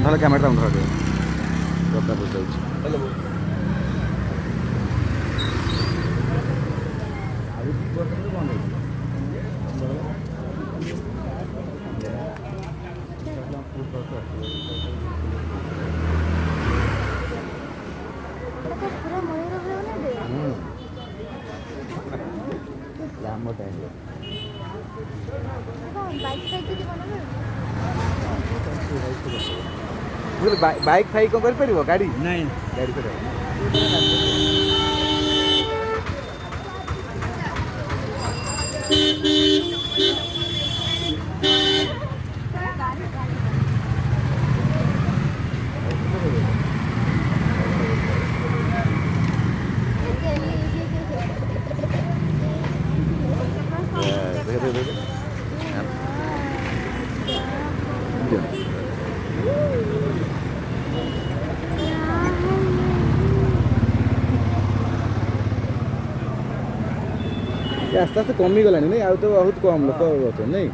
তাহলে ক্যামেরাটা অন থাকে কথা বুঝতে হচ্ছে। বাইক ফাইক କଣ କରିପାରିବ ଗାଡ଼ି? ନାଇଁ ଗାଡ଼ି କରିବ। ଆସ୍ତେ ଆସ୍ତେ କମିଗଲାଣି ନାଇଁ? ଆଉ ତ ବହୁତ କମ୍ ଲୋକ ଅଛନ୍ତି ନାଇଁ?